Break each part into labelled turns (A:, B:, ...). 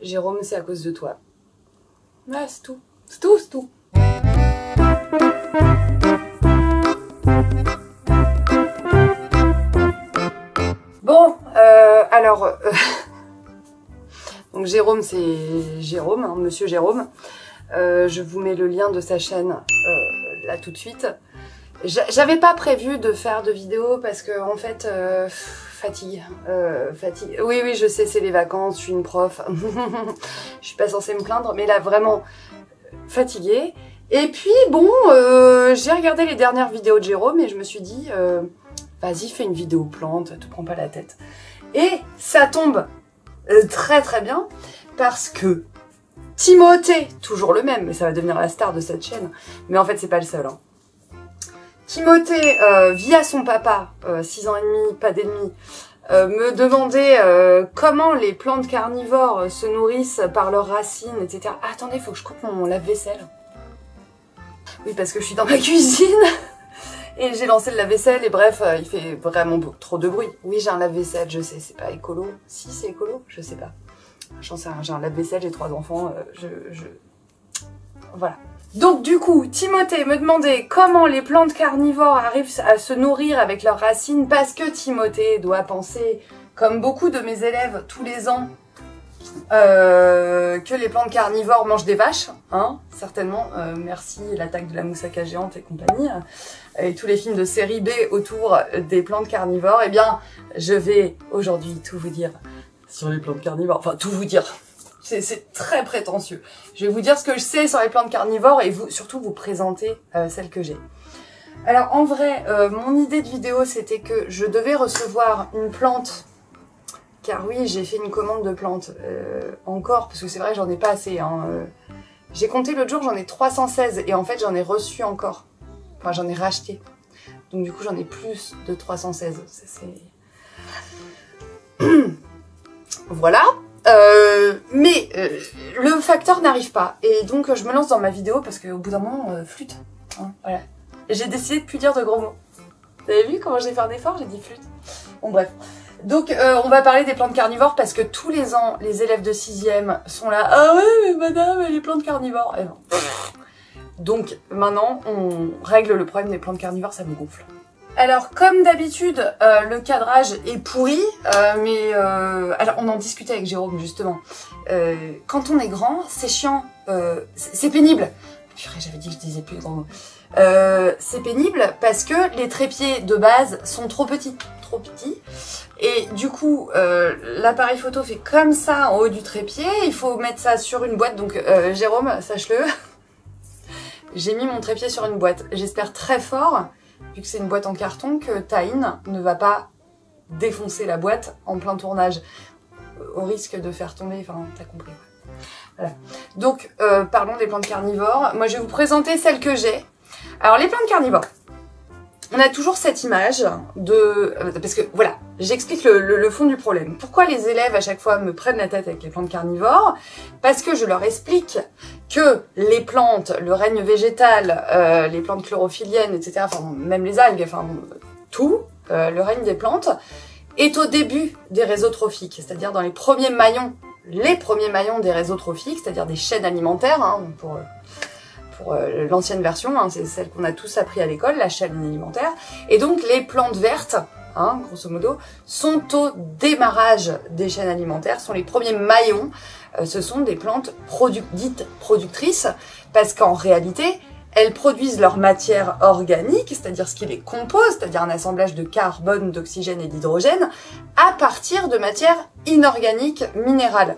A: Jérôme, c'est à cause de toi. Ouais, c'est tout. C'est tout, c'est tout. Bon, alors... Donc Jérôme, c'est Jérôme, hein, Monsieur Jérôme. Je vous mets le lien de sa chaîne là tout de suite. J'avais pas prévu de faire de vidéo parce que en fait fatigue. Oui je sais, c'est les vacances, je suis une prof. Je suis pas censée me plaindre, mais là vraiment fatiguée. Et puis bon, j'ai regardé les dernières vidéos de Jérôme et je me suis dit vas-y, fais une vidéo plante, te prends pas la tête. Et ça tombe très très bien parce que Timothée, toujours le même, mais ça va devenir la star de cette chaîne, mais en fait c'est pas le seul, hein. Timothée, via son papa, 6 ans et demi, pas d'ennemi, me demandait comment les plantes carnivores se nourrissent par leurs racines, etc. Ah, attendez, il faut que je coupe mon lave-vaisselle. Oui, parce que je suis dans ma cuisine et j'ai lancé le lave-vaisselle et bref, il fait vraiment trop de bruit. Oui, j'ai un lave-vaisselle, je sais, c'est pas écolo. Si, c'est écolo, je sais pas. J'en sais rien, j'ai un lave-vaisselle, j'ai 3 enfants, Voilà. Donc du coup, Timothée me demandait comment les plantes carnivores arrivent à se nourrir avec leurs racines parce que Timothée doit penser, comme beaucoup de mes élèves tous les ans, que les plantes carnivores mangent des vaches, hein, certainement. Merci l'attaque de la moussaka géante et compagnie, et tous les films de série B autour des plantes carnivores. Eh bien, je vais aujourd'hui tout vous dire sur les plantes carnivores, enfin tout vous dire. C'est très prétentieux. Je vais vous dire ce que je sais sur les plantes carnivores et surtout vous présenter celles que j'ai. Alors en vrai, mon idée de vidéo c'était que je devais recevoir une plante, car oui j'ai fait une commande de plantes, encore, parce que c'est vrai j'en ai pas assez. Hein, j'ai compté l'autre jour, j'en ai 316 et en fait j'en ai reçu encore. Enfin j'en ai racheté. Donc du coup j'en ai plus de 316. Voilà. Mais le facteur n'arrive pas et donc je me lance dans ma vidéo parce qu'au bout d'un moment flûte, hein, voilà. J'ai décidé de plus dire de gros mots. Vous avez vu comment j'ai fait un effort, j'ai dit flûte. Bon bref, donc on va parler des plantes carnivores parce que tous les ans les élèves de 6e sont là, ah ouais mais madame les plantes carnivores, et non. Donc maintenant on règle le problème des plantes carnivores, ça me gonfle. Alors comme d'habitude, le cadrage est pourri, mais alors on en discutait avec Jérôme justement. Quand on est grand, c'est chiant, c'est pénible. Purée, j'avais dit que je disais plus de grands mots. C'est pénible parce que les trépieds de base sont trop petits, et du coup l'appareil photo fait comme ça en haut du trépied. Il faut mettre ça sur une boîte, donc Jérôme, sache-le, j'ai mis mon trépied sur une boîte. J'espère très fort, vu que c'est une boîte en carton, que Taïn ne va pas défoncer la boîte en plein tournage, au risque de faire tomber, enfin t'as compris. Voilà. Donc parlons des plantes carnivores. Moi je vais vous présenter celles que j'ai. Alors les plantes carnivores, on a toujours cette image de... parce que voilà, j'explique le fond du problème. Pourquoi les élèves à chaque fois me prennent la tête avec les plantes carnivores? Parce que je leur explique que les plantes, le règne végétal, les plantes chlorophylliennes, etc., enfin même les algues, enfin tout, le règne des plantes, est au début des réseaux trophiques, c'est-à-dire dans les premiers maillons des réseaux trophiques, c'est-à-dire des chaînes alimentaires, hein, pour l'ancienne version, hein, c'est celle qu'on a tous appris à l'école, la chaîne alimentaire. Et donc les plantes vertes, hein, grosso modo, sont au démarrage des chaînes alimentaires, sont les premiers maillons. Ce sont des plantes dites productrices, parce qu'en réalité, elles produisent leur matière organique, c'est-à-dire ce qui les compose, c'est-à-dire un assemblage de carbone, d'oxygène et d'hydrogène, à partir de matières inorganiques minérales.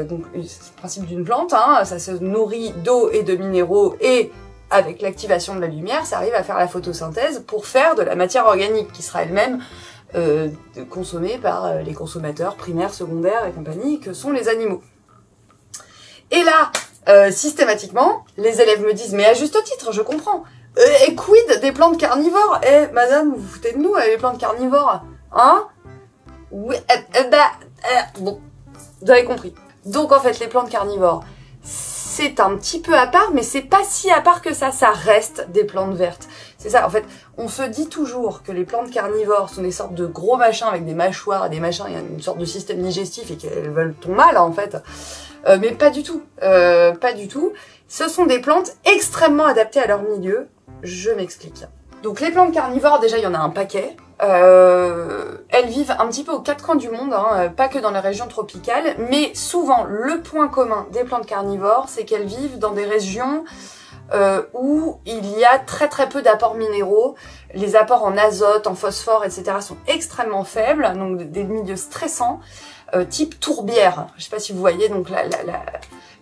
A: Donc c'est le principe d'une plante, hein, ça se nourrit d'eau et de minéraux et avec l'activation de la lumière, ça arrive à faire la photosynthèse pour faire de la matière organique qui sera elle-même consommée par les consommateurs primaires, secondaires et compagnie que sont les animaux. Et là, systématiquement, les élèves me disent, mais à juste titre, je comprends, et quid des plantes carnivores? Eh madame, vous vous foutez de nous, les plantes carnivores, hein? Oui, bon, vous avez compris. Donc en fait, les plantes carnivores, c'est un petit peu à part, mais c'est pas si à part que ça reste des plantes vertes. C'est ça, en fait, on se dit toujours que les plantes carnivores sont des sortes de gros machins avec des mâchoires, des machins, il y a une sorte de système digestif et qu'elles veulent ton mal, en fait. Mais pas du tout, pas du tout. Ce sont des plantes extrêmement adaptées à leur milieu. Je m'explique. Donc les plantes carnivores, déjà il y en a un paquet. Elles vivent un petit peu aux quatre coins du monde, hein, pas que dans les régions tropicales, mais souvent le point commun des plantes carnivores, c'est qu'elles vivent dans des régions où il y a très peu d'apports minéraux. Les apports en azote, en phosphore, etc. sont extrêmement faibles, donc des milieux stressants, type tourbière. Je sais pas si vous voyez, donc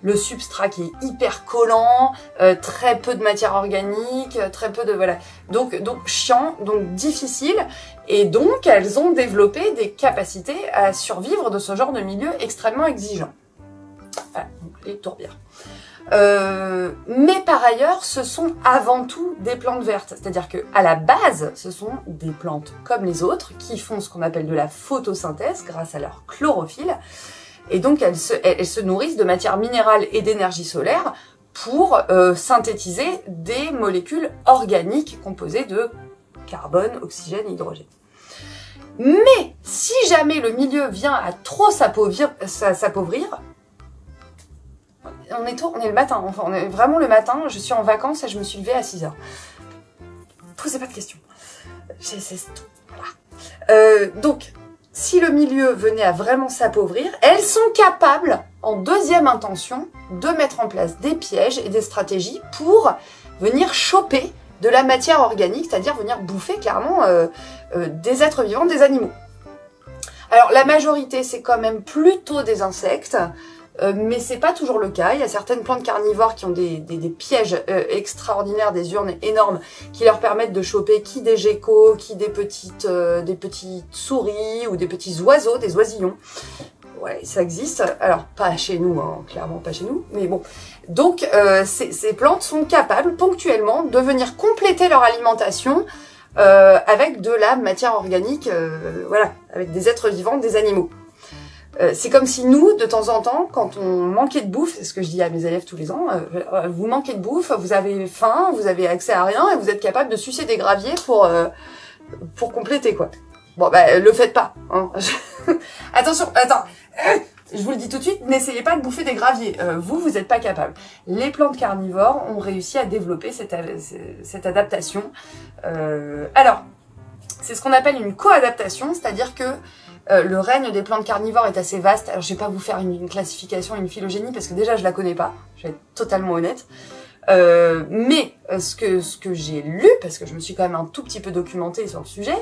A: le substrat qui est hyper collant, très peu de matière organique, très peu de... voilà. Donc chiant, donc difficile, et donc elles ont développé des capacités à survivre de ce genre de milieu extrêmement exigeant. Voilà, donc les tourbières. Mais par ailleurs, ce sont avant tout des plantes vertes. C'est-à-dire que à la base, ce sont des plantes comme les autres qui font ce qu'on appelle de la photosynthèse grâce à leur chlorophylle. Et donc elles se nourrissent de matière minérale et d'énergie solaire pour synthétiser des molécules organiques composées de carbone, oxygène et hydrogène. Mais si jamais le milieu vient à trop s'appauvrir, on est le matin, enfin on est vraiment le matin, je suis en vacances et je me suis levée à 6 h. Posez pas de questions. Voilà. Donc, si le milieu venait à vraiment s'appauvrir, elles sont capables, en deuxième intention, de mettre en place des pièges et des stratégies pour venir choper de la matière organique, c'est-à-dire venir bouffer clairement des êtres vivants, des animaux. Alors la majorité, c'est quand même plutôt des insectes, mais c'est pas toujours le cas. Il y a certaines plantes carnivores qui ont des pièges extraordinaires, des urnes énormes qui leur permettent de choper qui des geckos, qui des petites souris ou des petits oiseaux, des oisillons. Ouais, ça existe. Alors pas chez nous, hein, clairement pas chez nous, mais bon. Donc ces plantes sont capables ponctuellement de venir compléter leur alimentation avec de la matière organique, voilà, avec des êtres vivants, des animaux. C'est comme si nous, de temps en temps, quand on manquait de bouffe, c'est ce que je dis à mes élèves tous les ans, vous manquez de bouffe, vous avez faim, vous avez accès à rien et vous êtes capable de sucer des graviers pour compléter, quoi. Bon, bah, le faites pas, hein. Attention, je vous le dis tout de suite, n'essayez pas de bouffer des graviers. Vous n'êtes pas capable. Les plantes carnivores ont réussi à développer cette adaptation. Alors, c'est ce qu'on appelle une co-adaptation, c'est-à-dire que le règne des plantes carnivores est assez vaste. Alors, je vais pas vous faire une classification, une phylogénie, parce que déjà, je la connais pas. Je vais être totalement honnête. Mais ce que j'ai lu, parce que je me suis quand même un tout petit peu documentée sur le sujet,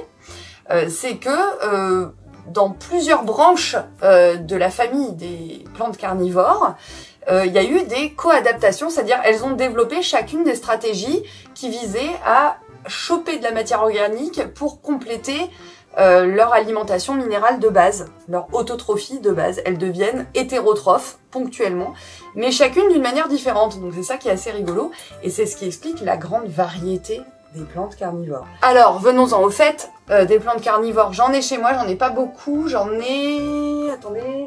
A: c'est que dans plusieurs branches de la famille des plantes carnivores, il y a eu des co-adaptations, c'est-à-dire elles ont développé chacune des stratégies qui visaient à choper de la matière organique pour compléter leur alimentation minérale de base, leur autotrophie de base. Elles deviennent hétérotrophes ponctuellement, mais chacune d'une manière différente. Donc c'est ça qui est assez rigolo, et c'est ce qui explique la grande variété des plantes carnivores. Alors, venons-en au fait des plantes carnivores. J'en ai chez moi, j'en ai pas beaucoup, j'en ai... Attendez...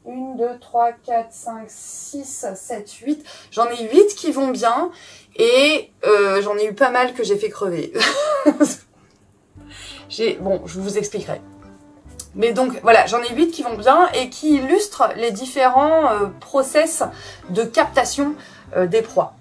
A: 1, 2, 3, 4, 5, 6, 7, 8. J'en ai 8 qui vont bien, et j'en ai eu pas mal que j'ai fait crever. Bon, je vous expliquerai. Mais donc, voilà, j'en ai 8 qui vont bien et qui illustrent les différents process de captation des proies.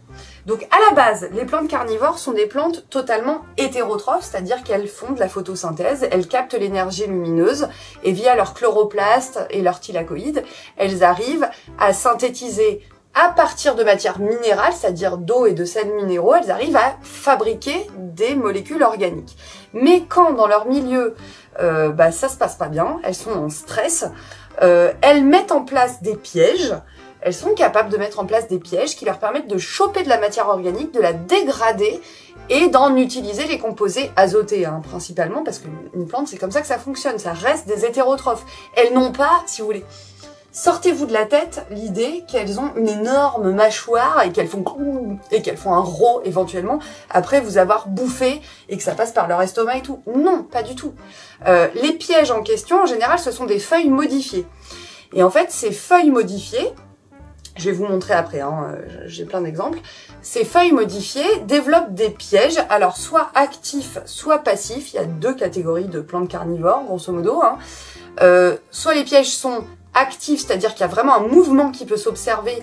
A: Donc, à la base, les plantes carnivores sont des plantes totalement hétérotrophes, c'est-à-dire qu'elles font de la photosynthèse, elles captent l'énergie lumineuse, et via leur chloroplaste et leur thylakoïdes, elles arrivent à synthétiser à partir de matières minérales, c'est-à-dire d'eau et de sels minéraux, elles arrivent à fabriquer des molécules organiques. Mais quand dans leur milieu, ça se passe pas bien, elles sont en stress, elles mettent en place des pièges. Elles sont capables de mettre en place des pièges qui leur permettent de choper de la matière organique, de la dégrader et d'en utiliser les composés azotés, hein, principalement, parce qu'une plante, c'est comme ça que ça fonctionne, ça reste des hétérotrophes. Elles n'ont pas, si vous voulez, sortez-vous de la tête l'idée qu'elles ont une énorme mâchoire et qu'elles font un rot éventuellement après vous avoir bouffé et que ça passe par leur estomac et tout. Non, pas du tout. Les pièges en question, en général, ce sont des feuilles modifiées. Et en fait, ces feuilles modifiées, je vais vous montrer après, hein, j'ai plein d'exemples. Ces feuilles modifiées développent des pièges, alors soit actifs, soit passifs. Il y a 2 catégories de plantes carnivores, grosso modo. Hein. Soit les pièges sont actifs, c'est-à-dire qu'il y a vraiment un mouvement qui peut s'observer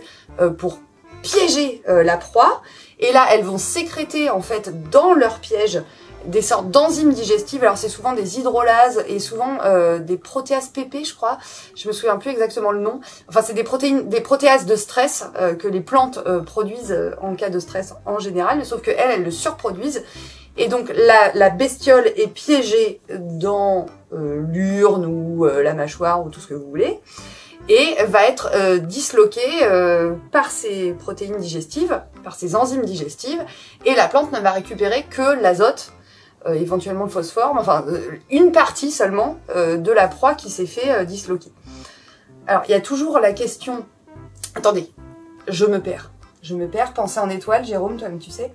A: pour piéger la proie. Et là, elles vont sécréter, en fait, dans leur piège, des sortes d'enzymes digestives. Alors c'est souvent des hydrolases et souvent des protéases PP, je crois. Je me souviens plus exactement le nom. Enfin, c'est des protéases de stress que les plantes produisent en cas de stress en général, mais sauf que elles le surproduisent. Et donc la bestiole est piégée dans l'urne ou la mâchoire ou tout ce que vous voulez, et va être disloquée par ces protéines digestives, par ces enzymes digestives, et la plante ne va récupérer que l'azote, éventuellement le phosphore, enfin une partie seulement de la proie qui s'est fait disloquer. Alors il y a toujours la question, attendez, je me perds, pensez en étoile, Jérôme, toi-même tu sais.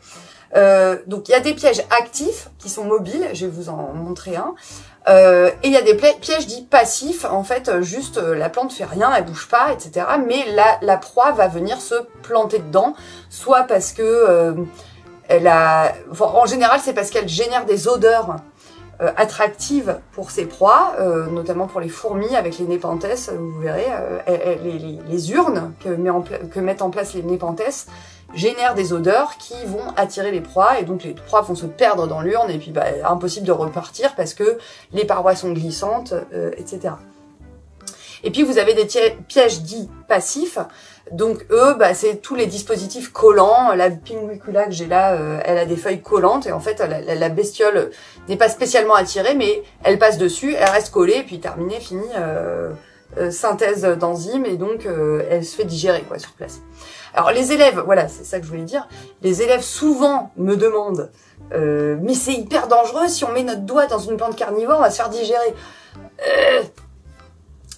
A: Donc il y a des pièges actifs qui sont mobiles, je vais vous en montrer un, et il y a des pièges dits passifs, en fait juste la plante fait rien, elle bouge pas, etc. Mais la proie va venir se planter dedans, soit parce que en général, c'est parce qu'elle génère des odeurs attractives pour ses proies, notamment pour les fourmis avec les népenthes. Vous verrez, les urnes que mettent en place les népenthes génèrent des odeurs qui vont attirer les proies, et donc les proies vont se perdre dans l'urne, et puis impossible de repartir parce que les parois sont glissantes, etc. Et puis vous avez des pièges dits passifs. Donc eux, c'est tous les dispositifs collants. La Pinguicula que j'ai là, elle a des feuilles collantes, et en fait la bestiole n'est pas spécialement attirée, mais elle passe dessus, elle reste collée, et puis terminé, fini, synthèse d'enzymes, et donc elle se fait digérer quoi sur place. Alors les élèves, voilà, c'est ça que je voulais dire, les élèves souvent me demandent mais c'est hyper dangereux, si on met notre doigt dans une plante carnivore, on va se faire digérer.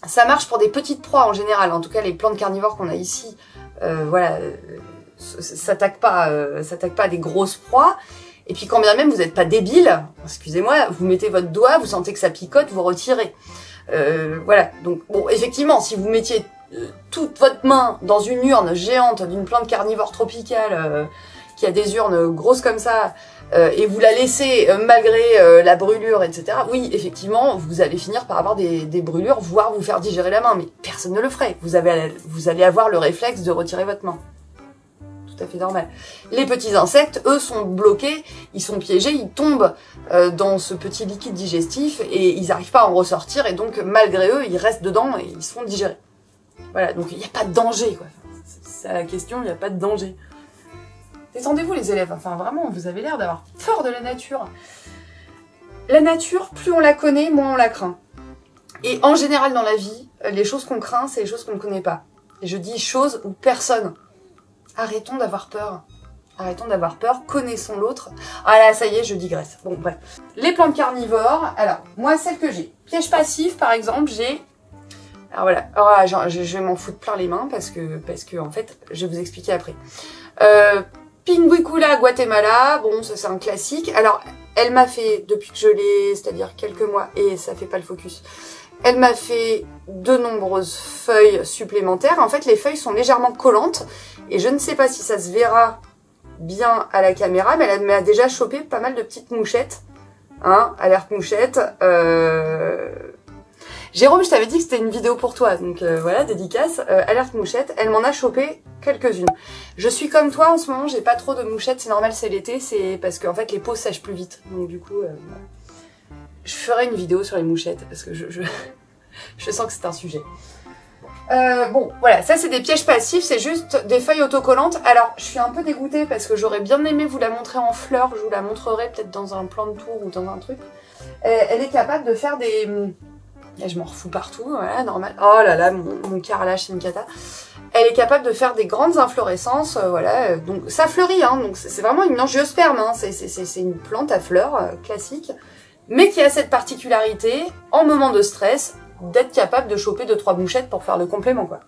A: Ça marche pour des petites proies en général, en tout cas les plantes carnivores qu'on a ici, voilà, s'attaquent pas à des grosses proies. Et puis quand bien même vous n'êtes pas débile, excusez-moi, vous mettez votre doigt, vous sentez que ça picote, vous retirez. Voilà, donc bon, effectivement, si vous mettiez toute votre main dans une urne géante d'une plante carnivore tropicale qui a des urnes grosses comme ça, et vous la laissez malgré la brûlure, etc. Oui, effectivement, vous allez finir par avoir des brûlures, voire vous faire digérer la main, mais personne ne le ferait. Vous allez avoir le réflexe de retirer votre main. Tout à fait normal. Les petits insectes, eux, sont bloqués, ils sont piégés, ils tombent dans ce petit liquide digestif et ils n'arrivent pas à en ressortir, et donc malgré eux, ils restent dedans et ils se font digérer. Voilà, donc il n'y a pas de danger, quoi. C'est la question, il n'y a pas de danger. Détendez-vous les élèves, enfin vraiment, vous avez l'air d'avoir peur de la nature. La nature, plus on la connaît, moins on la craint. Et en général dans la vie, les choses qu'on craint, c'est les choses qu'on ne connaît pas. Et je dis choses ou personne. Arrêtons d'avoir peur. Arrêtons d'avoir peur, connaissons l'autre. Ah là, ça y est, je digresse. Bon, bref. Les plantes carnivores, alors, moi, celles que j'ai. Piège passif, par exemple, j'ai... Alors voilà, je vais m'en foutre plein les mains parce que en fait, je vais vous expliquer après. Pinguicula Guatemala, bon, ça c'est un classique. Alors, elle m'a fait, depuis que je l'ai, c'est-à-dire quelques mois, et ça fait pas le focus, elle m'a fait de nombreuses feuilles supplémentaires. En fait, les feuilles sont légèrement collantes, et je ne sais pas si ça se verra bien à la caméra, mais elle m'a déjà chopé pas mal de petites mouchettes. Hein, alerte mouchette. Jérôme, je t'avais dit que c'était une vidéo pour toi, donc voilà, dédicace, alerte mouchette, elle m'en a chopé quelques-unes. Je suis comme toi en ce moment, j'ai pas trop de mouchettes, c'est normal, c'est l'été, c'est parce qu'en fait les peaux sèchent plus vite, donc du coup, je ferai une vidéo sur les mouchettes, parce que je sens que c'est un sujet. Bon, voilà, ça c'est des pièges passifs, c'est juste des feuilles autocollantes. Alors, je suis un peu dégoûtée parce que j'aurais bien aimé vous la montrer en fleurs, je vous la montrerai peut-être dans un plan de tour ou dans un truc. Elle est capable de faire des... Et je m'en refous partout, voilà, normal. Oh là là, mon carrelage, c'est une cata. Elle est capable de faire des grandes inflorescences, voilà. Donc ça fleurit, hein, donc c'est vraiment une angiosperme, hein. C'est une plante à fleurs classique, mais qui a cette particularité, en moment de stress, d'être capable de choper 2-3 mouchettes pour faire le complément, quoi.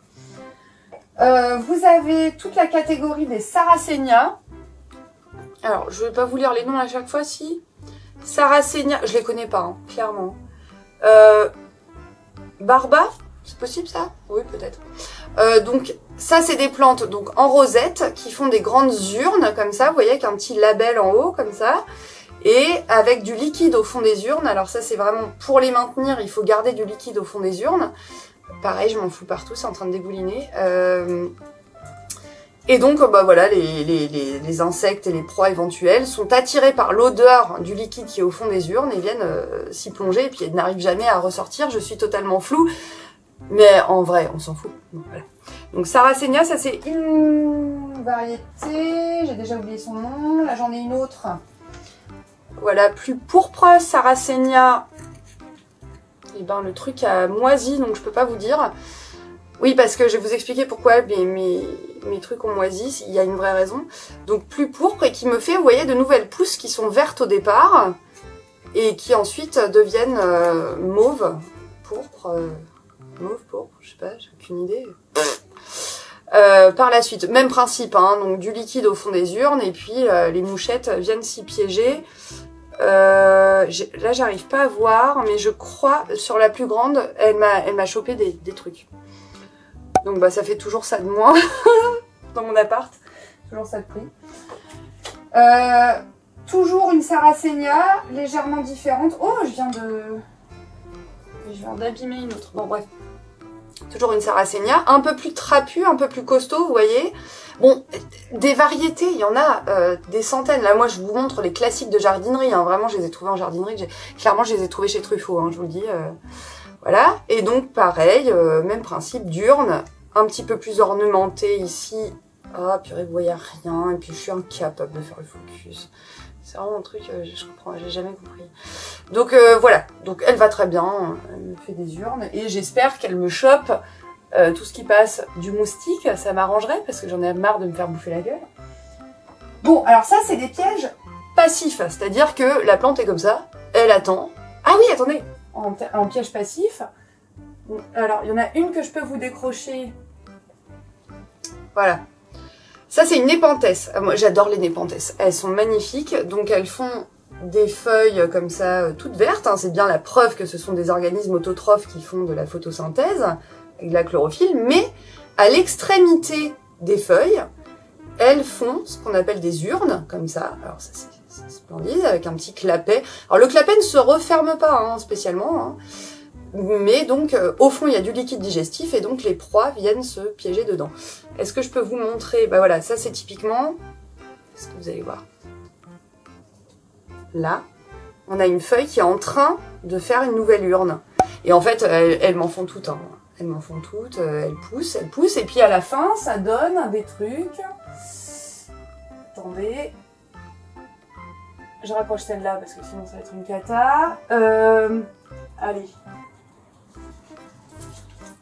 A: Vous avez toute la catégorie des Sarracenia. Alors, je vais pas vous lire les noms à chaque fois, si. Sarracenia, je les connais pas, hein, clairement. Barba, c'est possible ça? Oui, peut-être. Donc ça c'est des plantes donc en rosette qui font des grandes urnes comme ça, vous voyez, avec un petit label en haut comme ça, et avec du liquide au fond des urnes. Alors ça c'est vraiment pour les maintenir, il faut garder du liquide au fond des urnes. Pareil, je m'en fous partout, c'est en train de dégouliner. Et donc, bah voilà, les insectes et les proies éventuelles sont attirés par l'odeur du liquide qui est au fond des urnes et viennent s'y plonger, et puis elles n'arrivent jamais à ressortir. Je suis totalement floue, mais en vrai, on s'en fout. Donc, voilà. Donc Sarracenia, ça c'est une variété, j'ai déjà oublié son nom, là j'en ai une autre. Voilà, plus pourpre, Sarracenia. Et ben le truc a moisi, donc je peux pas vous dire. Oui, parce que je vais vous expliquer pourquoi mes trucs ont moisi, il y a une vraie raison. Donc plus pourpre et qui me fait, vous voyez, de nouvelles pousses qui sont vertes au départ et qui ensuite deviennent mauve, pourpre, je sais pas, j'ai aucune idée. Par la suite, même principe, hein, donc du liquide au fond des urnes et puis les mouchettes viennent s'y piéger. Là j'arrive pas à voir, mais je crois sur la plus grande, elle m'a chopé des trucs. Donc bah ça fait toujours ça de moins dans mon appart, toujours ça de prix. Toujours une Sarracenia, légèrement différente. Oh, je viens d'abîmer une autre. Bon bref, toujours une Sarracenia, un peu plus trapue, un peu plus costaud, vous voyez. Bon, des variétés, il y en a des centaines. Là, moi, je vous montre les classiques de jardinerie. Hein. Vraiment, je les ai trouvés en jardinerie. Clairement, je les ai trouvés chez Truffaut, hein, je vous le dis. Voilà. Et donc, pareil, même principe, d'urne, un petit peu plus ornementée ici. Ah, purée, vous voyez rien. Et puis, je suis incapable de faire le focus. C'est vraiment un truc, je comprends, j'ai jamais compris. Donc, voilà. Donc, elle va très bien. Elle me fait des urnes. Et j'espère qu'elle me chope tout ce qui passe du moustique, ça m'arrangerait parce que j'en ai marre de me faire bouffer la gueule. Bon, alors ça, c'est des pièges passifs, c'est-à-dire que la plante est comme ça, elle attend. Ah oui, attendez, en piège passif, alors il y en a une que je peux vous décrocher. Voilà. Ça, c'est une népenthès. Moi, j'adore les népenthès. Elles sont magnifiques, donc elles font des feuilles comme ça, toutes vertes. Hein. C'est bien la preuve que ce sont des organismes autotrophes qui font de la photosynthèse avec de la chlorophylle, mais à l'extrémité des feuilles, elles font ce qu'on appelle des urnes, comme ça. Alors ça c'est splendide, avec un petit clapet. Alors le clapet ne se referme pas hein, spécialement, hein. Mais donc au fond il y a du liquide digestif et donc les proies viennent se piéger dedans. Est-ce que je peux vous montrer? Bah voilà, ça c'est typiquement, est-ce que vous allez voir? Là, on a une feuille qui est en train de faire une nouvelle urne. Et en fait, elles m'en font toutes, hein. Elles m'en font toutes, elles poussent, et puis à la fin, ça donne des trucs. Attendez. Je rapproche celle-là parce que sinon ça va être une cata. Allez.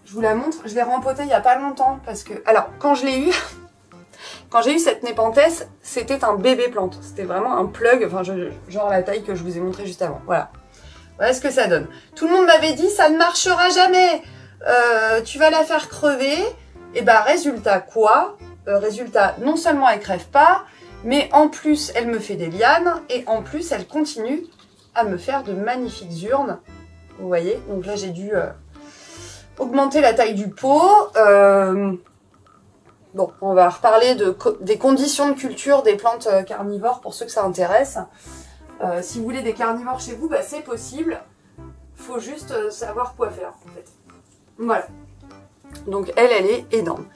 A: Je vous la montre. Je l'ai rempotée il n'y a pas longtemps parce que... Alors, quand je l'ai eu, quand j'ai eu cette népenthès, c'était un bébé plante. C'était vraiment un plug, enfin genre la taille que je vous ai montré juste avant. Voilà. Voilà ce que ça donne. Tout le monde m'avait dit, ça ne marchera jamais. Tu vas la faire crever, et bah résultat quoi? Résultat, non seulement elle crève pas, mais en plus elle me fait des lianes, et en plus elle continue à me faire de magnifiques urnes, vous voyez. Donc là j'ai dû augmenter la taille du pot. Bon, on va reparler des conditions de culture des plantes carnivores pour ceux que ça intéresse. Si vous voulez des carnivores chez vous, bah c'est possible, faut juste savoir quoi faire en fait. Voilà. Donc elle est énorme.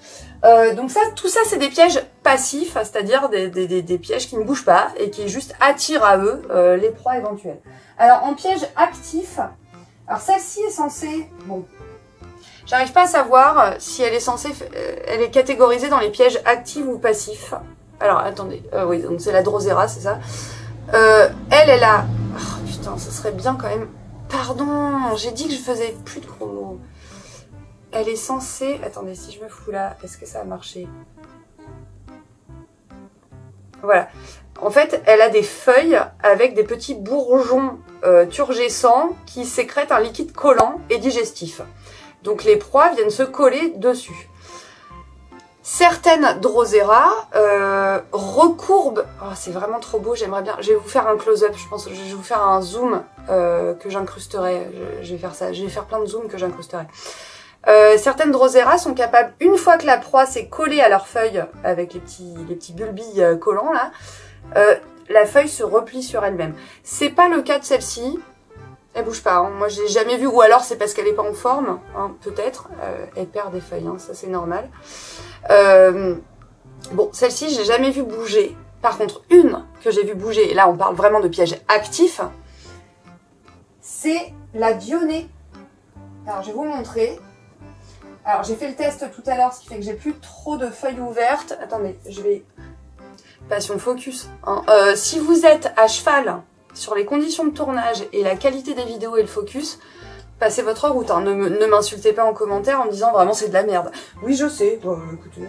A: Donc ça, tout ça c'est des pièges passifs, c'est-à-dire des pièges qui ne bougent pas et qui juste attirent à eux les proies éventuelles. Alors en piège actif, alors celle-ci est censée, bon, j'arrive pas à savoir si elle est censée, elle est catégorisée dans les pièges actifs ou passifs. Alors attendez, oui, donc c'est la Drosera, c'est ça. Elle a, oh, putain, ça serait bien quand même. Pardon, j'ai dit que je faisais plus de gros mots. Elle est censée... Attendez, si je me fous là, est-ce que ça a marché? Voilà. En fait, elle a des feuilles avec des petits bourgeons turgescents qui sécrètent un liquide collant et digestif. Donc les proies viennent se coller dessus. Certaines Drosera recourbent... Oh, c'est vraiment trop beau, j'aimerais bien... Je vais vous faire un close-up, je pense. Je vais vous faire un zoom que j'incrusterai. Je vais faire ça. Je vais faire plein de zooms que j'incrusterai. Certaines Drosera sont capables, une fois que la proie s'est collée à leur feuille, avec les petits bulbilles collants là, la feuille se replie sur elle-même. C'est pas le cas de celle-ci. Elle bouge pas, hein. Moi je l'ai jamais vue, ou alors c'est parce qu'elle est pas en forme, hein, peut-être. Elle perd des feuilles, hein, ça c'est normal. Bon, celle-ci je l'ai jamais vue bouger. Par contre, une que j'ai vue bouger, et là on parle vraiment de piège actif, c'est la Dionée. Alors je vais vous montrer. Alors j'ai fait le test tout à l'heure, ce qui fait que j'ai plus trop de feuilles ouvertes. Attendez, je vais... Passion focus. Hein. Si vous êtes à cheval sur les conditions de tournage et la qualité des vidéos et le focus, passez votre route. Hein. Ne m'insultez pas en commentaire en me disant vraiment c'est de la merde. Oui, je sais. Bon, écoutez,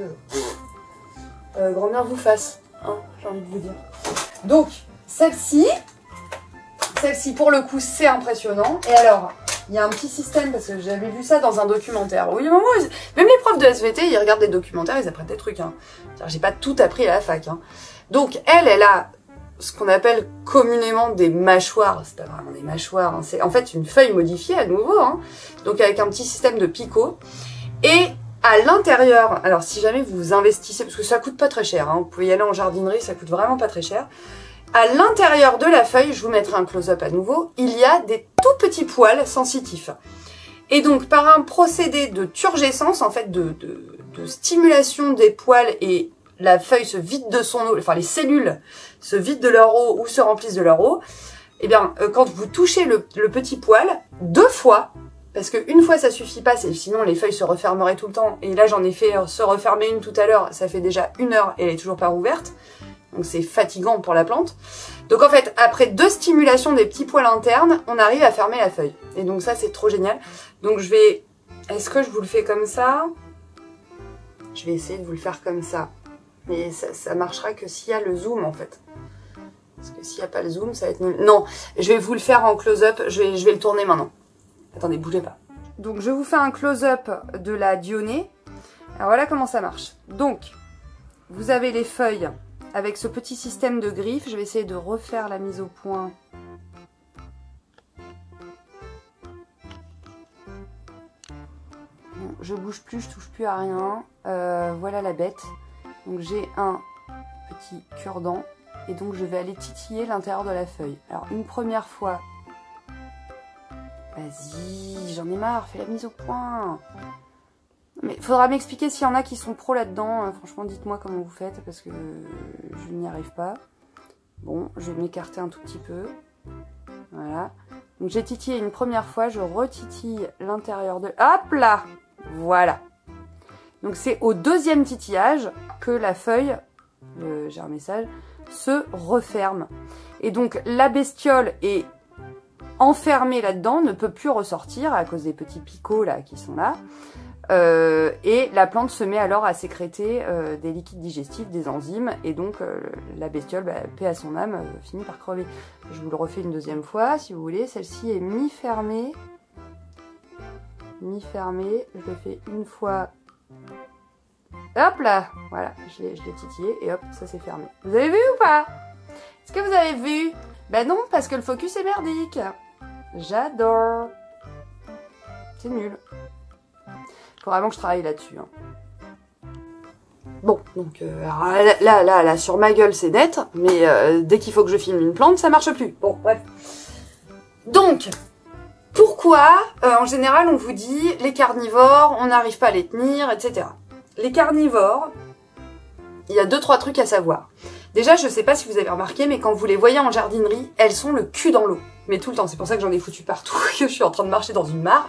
A: grand bien vous fasse, hein, j'ai envie de vous dire. Donc, celle-ci pour le coup, c'est impressionnant. Et alors, il y a un petit système, parce que j'avais vu ça dans un documentaire. Oui, même les profs de SVT, ils regardent des documentaires, ils apprennent des trucs. Hein. J'ai pas tout appris à la fac. Hein. Donc, elle a ce qu'on appelle communément des mâchoires. C'est pas vraiment des mâchoires, hein. C'est en fait une feuille modifiée à nouveau. Hein. Donc, avec un petit système de picot. Et à l'intérieur, alors si jamais vous investissez, parce que ça coûte pas très cher, hein, vous pouvez y aller en jardinerie, ça coûte vraiment pas très cher. À l'intérieur de la feuille, je vous mettrai un close-up à nouveau, il y a des tout petits poils sensitifs. Et donc, par un procédé de turgescence, en fait, de stimulation des poils, et la feuille se vide de son eau, enfin les cellules se vident de leur eau ou se remplissent de leur eau, eh bien, quand vous touchez le petit poil, 2 fois, parce qu'une fois ça suffit pas, sinon les feuilles se refermeraient tout le temps, et là j'en ai fait se refermer une tout à l'heure, ça fait déjà 1 heure et elle est toujours pas rouverte. Donc c'est fatigant pour la plante. Donc en fait, après 2 stimulations des petits poils internes, on arrive à fermer la feuille. Et donc ça, c'est trop génial. Donc je vais... Est-ce que je vous le fais comme ça? Je vais essayer de vous le faire comme ça. Mais ça marchera que s'il y a le zoom, en fait. Parce que s'il n'y a pas le zoom, ça va être nul. Non, je vais vous le faire en close-up. Je vais le tourner maintenant. Attendez, bougez pas. Donc je vous fais un close-up de la Dionée. Alors voilà comment ça marche. Donc, vous avez les feuilles... Avec ce petit système de griffes, je vais essayer de refaire la mise au point. Bon, je bouge plus, je touche plus à rien. Voilà la bête. Donc j'ai un petit cure-dent et donc je vais aller titiller l'intérieur de la feuille. Alors une première fois. Vas-y, j'en ai marre, fais la mise au point. Mais il faudra m'expliquer s'il y en a qui sont pros là-dedans. Franchement, dites-moi comment vous faites parce que je n'y arrive pas. Bon, je vais m'écarter un tout petit peu. Voilà. Donc j'ai titillé une première fois, je retitille l'intérieur de... Hop là! Voilà. Donc c'est au 2e titillage que la feuille, j'ai un message, se referme. Et donc la bestiole est enfermée là-dedans, ne peut plus ressortir à cause des petits picots là qui sont là. Et la plante se met alors à sécréter des liquides digestifs, des enzymes, et donc la bestiole, paix à son âme, finit par crever. Je vous le refais une 2e fois, si vous voulez. Celle-ci est mi-fermée. Mi-fermée. Je le fais une fois. Hop là! Voilà, je l'ai titillé, et hop, ça s'est fermé. Vous avez vu ou pas? Est-ce que vous avez vu? Ben non, parce que le focus est merdique. J'adore. C'est nul. Faut vraiment que je travaille là-dessus. Hein. Bon, donc là, sur ma gueule, c'est net, mais dès qu'il faut que je filme une plante, ça marche plus. Bon, bref. Donc, pourquoi, en général, on vous dit, les carnivores, on n'arrive pas à les tenir, etc. Les carnivores, il y a 2-3 trucs à savoir. Déjà, je sais pas si vous avez remarqué, mais quand vous les voyez en jardinerie, elles sont le cul dans l'eau. Mais tout le temps, c'est pour ça que j'en ai foutu partout, que je suis en train de marcher dans une mare.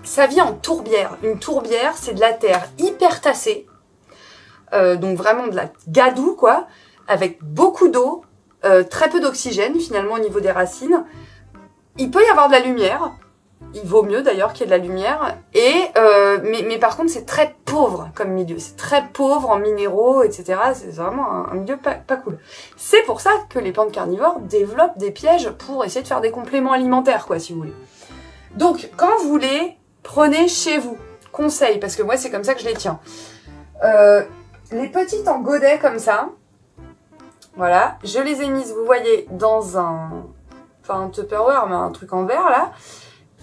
A: Ça vit en tourbière. Une tourbière, c'est de la terre hyper tassée. Donc vraiment de la gadoue, quoi. Avec beaucoup d'eau, très peu d'oxygène, finalement, au niveau des racines. Il peut y avoir de la lumière. Il vaut mieux, d'ailleurs, qu'il y ait de la lumière. Mais par contre, c'est très pauvre comme milieu. C'est très pauvre en minéraux, etc. C'est vraiment un milieu pas cool. C'est pour ça que les plantes carnivores développent des pièges pour essayer de faire des compléments alimentaires, quoi, si vous voulez. Donc, quand vous les prenez chez vous, conseil, parce que moi c'est comme ça que je les tiens. Les petites en godet comme ça, voilà, je les ai mises, vous voyez, dans un Tupperware, mais un truc en verre là.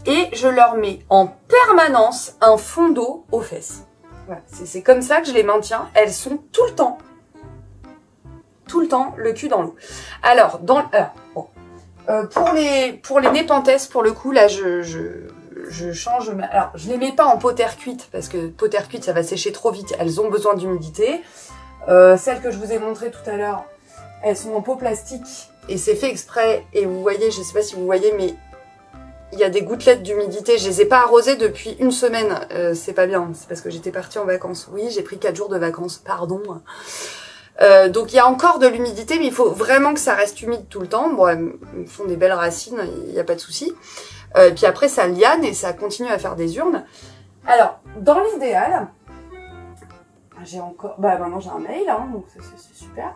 A: et je leur mets en permanence un fond d'eau aux fesses. Voilà, c'est comme ça que je les maintiens. Elles sont tout le temps le cul dans l'eau. Alors, bon. Pour les népenthes, pour le coup, là, je change. Alors, je les mets pas en pot terre cuite, parce que pot terre cuite, ça va sécher trop vite. Elles ont besoin d'humidité. Celles que je vous ai montrées tout à l'heure, elles sont en pot plastique. Et c'est fait exprès. Et vous voyez, je sais pas si vous voyez, mais il y a des gouttelettes d'humidité. Je les ai pas arrosées depuis une semaine. C'est pas bien. C'est parce que j'étais partie en vacances. Oui, j'ai pris 4 jours de vacances. Pardon. Donc il y a encore de l'humidité, mais il faut vraiment que ça reste humide tout le temps. Bon, elles me font des belles racines, il n'y a pas de souci. Puis après, ça liane et ça continue à faire des urnes. Alors, dans l'idéal, j'ai encore... Bah maintenant j'ai un mail, hein, donc c'est super.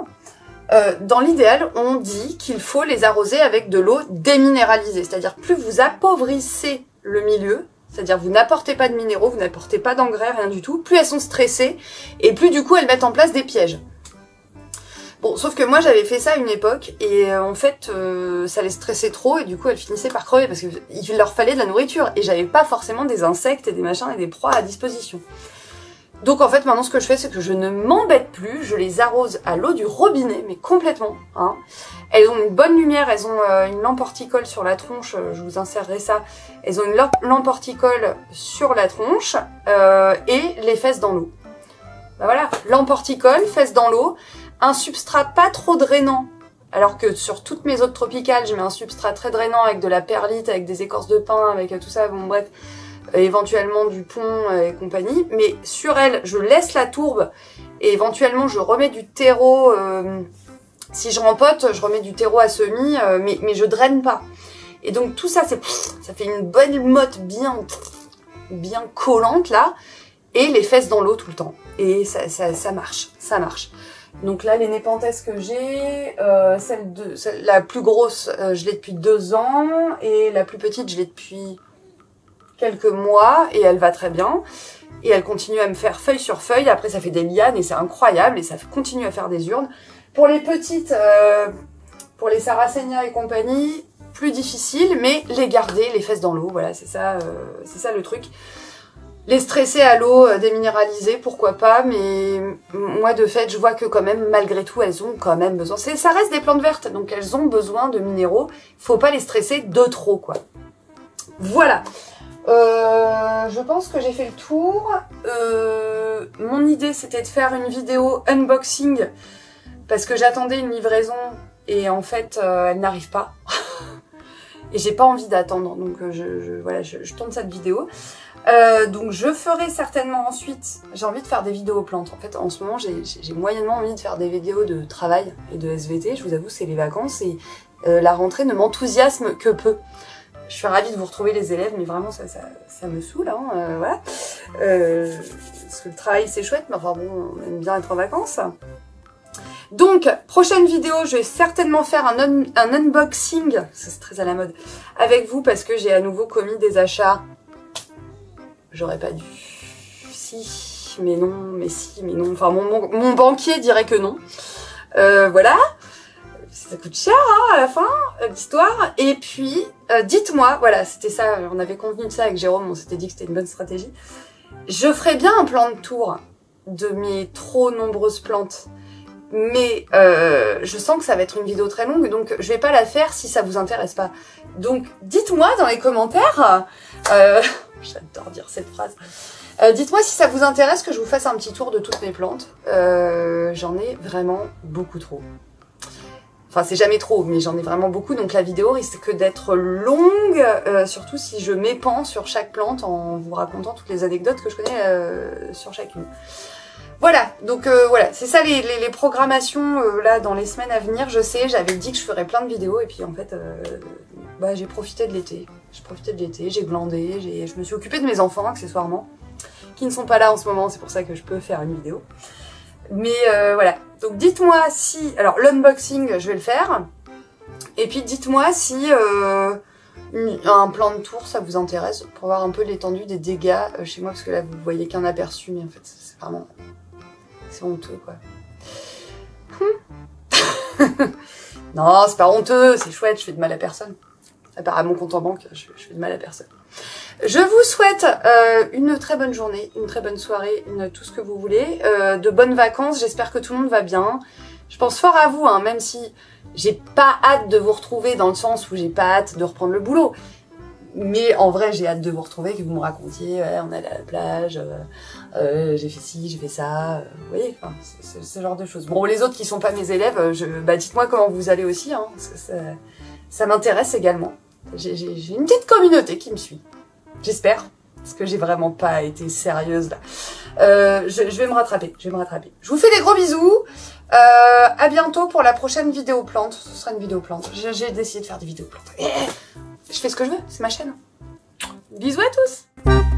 A: Dans l'idéal, on dit qu'il faut les arroser avec de l'eau déminéralisée. C'est-à-dire, plus vous appauvrissez le milieu, c'est-à-dire vous n'apportez pas de minéraux, vous n'apportez pas d'engrais, rien du tout, plus elles sont stressées et plus du coup elles mettent en place des pièges. Bon, sauf que moi j'avais fait ça à une époque et en fait ça les stressait trop et du coup elles finissaient par crever parce qu'il leur fallait de la nourriture et j'avais pas forcément des insectes et des machins et des proies à disposition. Donc en fait maintenant ce que je fais c'est que je ne m'embête plus, je les arrose à l'eau du robinet, mais complètement. Hein. Elles ont une bonne lumière, elles ont une lampe horticole sur la tronche, je vous insérerai ça. Elles ont une lampe horticole sur la tronche et les fesses dans l'eau. Ben voilà, lampe horticole, fesses dans l'eau, un substrat pas trop drainant. Alors que sur toutes mes autres tropicales, je mets un substrat très drainant avec de la perlite, avec des écorces de pin, avec tout ça, bon bref, éventuellement du pont et compagnie. Mais sur elle, je laisse la tourbe et éventuellement je remets du terreau. Si je rempote, je remets du terreau à semis, mais je draine pas. Et donc tout ça, ça fait une bonne motte bien collante là, et les fesses dans l'eau tout le temps. Et ça marche, ça marche. Donc là, les népenthes que j'ai, la plus grosse, je l'ai depuis 2 ans, et la plus petite, je l'ai depuis quelques mois, et elle va très bien. Et elle continue à me faire feuille sur feuille, après ça fait des lianes, et c'est incroyable, et ça continue à faire des urnes. Pour les petites, pour les Sarracenia et compagnie, plus difficile, mais les garder, les fesses dans l'eau, voilà, c'est ça le truc. Les stresser à l'eau déminéralisée, pourquoi pas, mais moi de fait, je vois que quand même, malgré tout, elles ont quand même besoin. Ça reste des plantes vertes, donc elles ont besoin de minéraux. Faut pas les stresser de trop, quoi. Voilà. Je pense que j'ai fait le tour. Mon idée, c'était de faire une vidéo unboxing, parce que j'attendais une livraison, et en fait, elle n'arrive pas. Et j'ai pas envie d'attendre, donc voilà, je tourne cette vidéo. Donc je ferai certainement ensuite, j'ai envie de faire des vidéos plantes. En fait, en ce moment, j'ai moyennement envie de faire des vidéos de travail et de SVT. Je vous avoue, c'est les vacances et la rentrée ne m'enthousiasme que peu. Je suis ravie de vous retrouver les élèves, mais vraiment ça me saoule, hein, voilà. Parce que le travail c'est chouette, mais enfin bon, on aime bien être en vacances. Donc, prochaine vidéo, je vais certainement faire un unboxing, c'est très à la mode, avec vous parce que j'ai à nouveau commis des achats. J'aurais pas dû. Si, mais non, mais si, mais non. Enfin, mon banquier dirait que non. Voilà. Ça coûte cher, hein, à la fin, l'histoire. Et puis, dites-moi, voilà, c'était ça, on avait convenu de ça avec Jérôme, on s'était dit que c'était une bonne stratégie. Je ferais bien un plan de tour de mes trop nombreuses plantes. Mais je sens que ça va être une vidéo très longue, donc je vais pas la faire si ça vous intéresse pas. Donc dites-moi dans les commentaires, j'adore dire cette phrase, dites-moi si ça vous intéresse que je vous fasse un petit tour de toutes mes plantes. J'en ai vraiment beaucoup trop. Enfin c'est jamais trop, mais j'en ai vraiment beaucoup, donc la vidéo risque d'être longue, surtout si je m'épans sur chaque plante en vous racontant toutes les anecdotes que je connais sur chacune. Voilà, donc voilà, c'est ça les programmations là dans les semaines à venir. Je sais, j'avais dit que je ferais plein de vidéos et puis en fait, bah, j'ai profité de l'été. J'ai glandé, je me suis occupée de mes enfants accessoirement, qui ne sont pas là en ce moment, c'est pour ça que je peux faire une vidéo. Mais voilà, donc dites-moi si... Alors l'unboxing, je vais le faire. Et puis dites-moi si un plan de tour, ça vous intéresse, pour voir un peu l'étendue des dégâts chez moi, parce que là, vous voyez qu'un aperçu, mais en fait, c'est vraiment... C'est honteux, quoi. Non, c'est pas honteux, c'est chouette, je fais de mal à personne. À part à mon compte en banque, je fais de mal à personne. Je vous souhaite une très bonne journée, une très bonne soirée, tout ce que vous voulez, de bonnes vacances. J'espère que tout le monde va bien. Je pense fort à vous, hein, même si j'ai pas hâte de vous retrouver dans le sens où j'ai pas hâte de reprendre le boulot. Mais en vrai, j'ai hâte de vous retrouver, que vous me racontiez, ouais, on est allé à la plage, j'ai fait ci, j'ai fait ça, vous voyez, enfin, c'est ce genre de choses. Bon, les autres qui sont pas mes élèves, dites-moi comment vous allez aussi, hein, parce que ça m'intéresse également. J'ai une petite communauté qui me suit, j'espère, parce que j'ai vraiment pas été sérieuse là. Je vais me rattraper, je vous fais des gros bisous, à bientôt pour la prochaine vidéo plante, ce sera une vidéo plante, j'ai décidé de faire des vidéos plantes. Je fais ce que je veux, c'est ma chaîne. Bisous à tous!